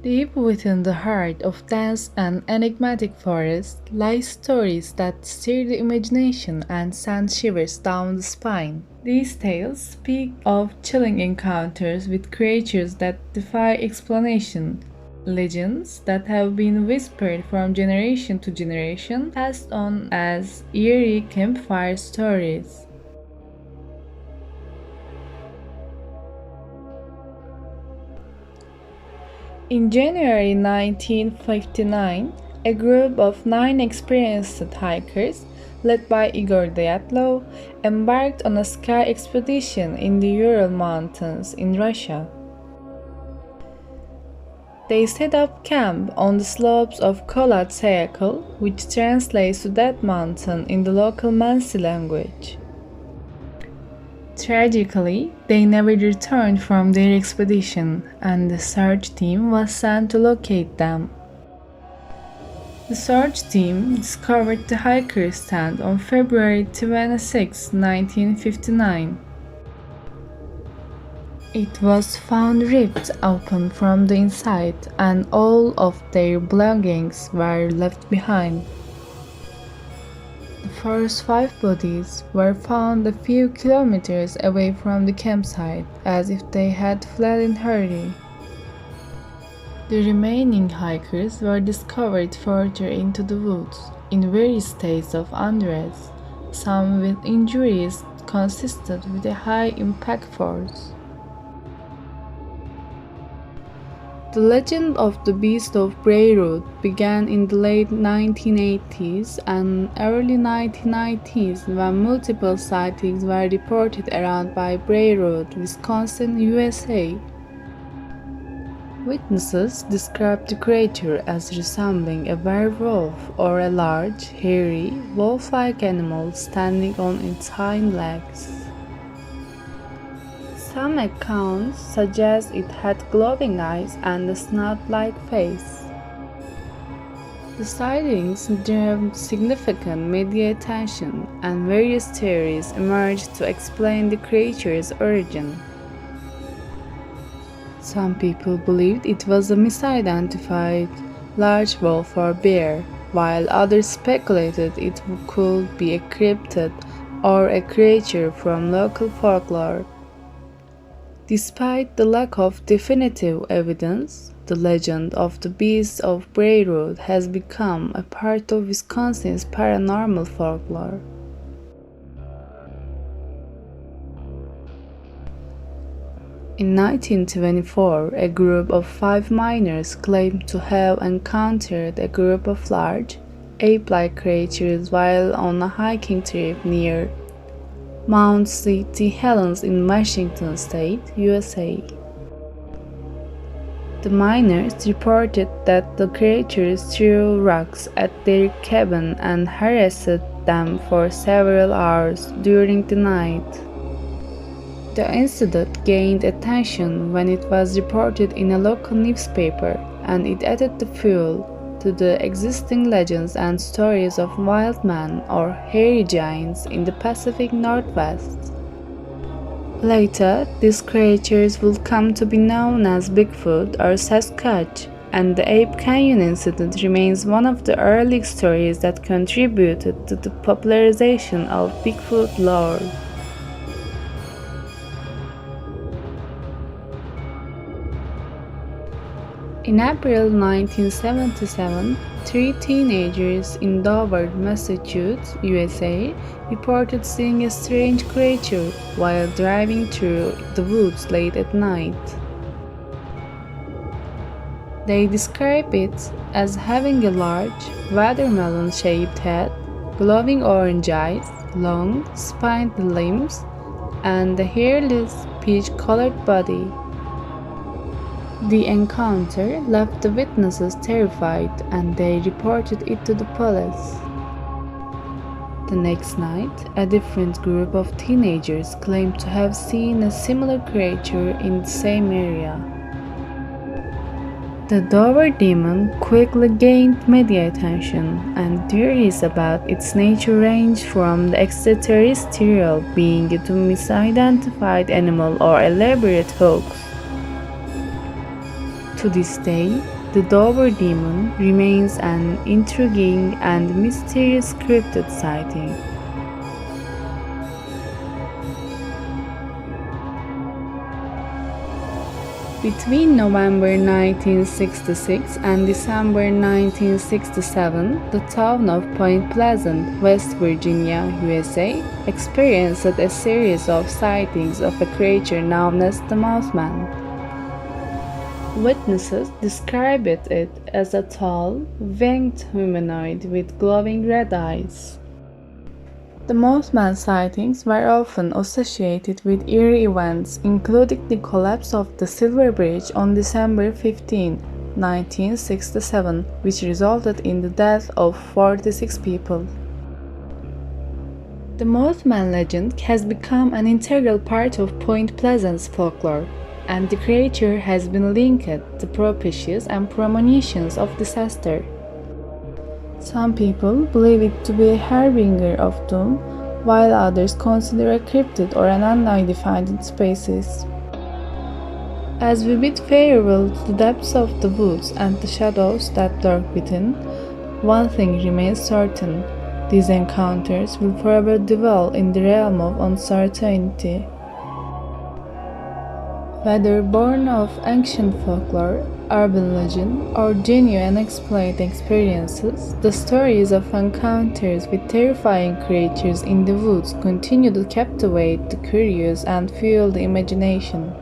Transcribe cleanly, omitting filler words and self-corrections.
Deep within the heart of dense and enigmatic forests lie stories that stir the imagination and send shivers down the spine. These tales speak of chilling encounters with creatures that defy explanation, legends that have been whispered from generation to generation, passed on as eerie campfire stories. In January 1959, a group of 9 experienced hikers, led by Igor Dyatlov, embarked on a sky expedition in the Ural Mountains in Russia. They set up camp on the slopes of Kholat Syakhl, which translates to Dead Mountain in the local Mansi language. Tragically, they never returned from their expedition, and the search team was sent to locate them. The search team discovered the hiker's tent on February 26, 1959. It was found ripped open from the inside, and all of their belongings were left behind. The first 5 bodies were found a few kilometers away from the campsite, as if they had fled in a hurry. The remaining hikers were discovered further into the woods, in various states of undress, some with injuries consistent with a high impact force. The legend of the Beast of Bray began in the late 1980s and early 1990s when multiple sightings were reported around by Bray, Wisconsin, USA. Witnesses described the creature as resembling a werewolf or a large, hairy, wolf-like animal standing on its hind legs. Some accounts suggest it had glowing eyes and a snout-like face. The sightings drew significant media attention, and various theories emerged to explain the creature's origin. Some people believed it was a misidentified large wolf or bear, while others speculated it could be a cryptid or a creature from local folklore. Despite the lack of definitive evidence, the legend of the Beast of Bray has become a part of Wisconsin's paranormal folklore. In 1924, a group of 5 miners claimed to have encountered a group of large, ape-like creatures while on a hiking trip near Mount St. Helens in Washington State, USA. The miners reported that the creatures threw rocks at their cabin and harassed them for several hours during the night. The incident gained attention when it was reported in a local newspaper, and it added the fuel to the existing legends and stories of wild men or hairy giants in the Pacific Northwest. Later, these creatures would come to be known as Bigfoot or Sasquatch, and the Ape Canyon incident remains one of the early stories that contributed to the popularization of Bigfoot lore. In April 1977, 3 teenagers in Dover, Massachusetts, USA, reported seeing a strange creature while driving through the woods late at night. They describe it as having a large, watermelon-shaped head, glowing orange eyes, long, spined limbs, and a hairless, peach-colored body. The encounter left the witnesses terrified, and they reported it to the police. The next night, a different group of teenagers claimed to have seen a similar creature in the same area. The Dover demon quickly gained media attention, and theories about its nature range from the extraterrestrial being to misidentified animal or elaborate hoax. To this day, the Dover Demon remains an intriguing and mysterious cryptid sighting. Between November 1966 and December 1967, the town of Point Pleasant, West Virginia, USA, experienced a series of sightings of a creature known as the Mothman. Witnesses described it as a tall, winged humanoid with glowing red eyes. The Mothman sightings were often associated with eerie events, including the collapse of the Silver Bridge on December 15, 1967, which resulted in the death of 46 people. The Mothman legend has become an integral part of Point Pleasant's folklore, and the creature has been linked to prophecies and premonitions of disaster. Some people believe it to be a harbinger of doom, while others consider a cryptid or an unidentified species. As we bid farewell to the depths of the woods and the shadows that lurk within, one thing remains certain: these encounters will forever dwell in the realm of uncertainty. Whether born of ancient folklore, urban legend, or genuine unexplained experiences, the stories of encounters with terrifying creatures in the woods continue to captivate the curious and fuel the imagination.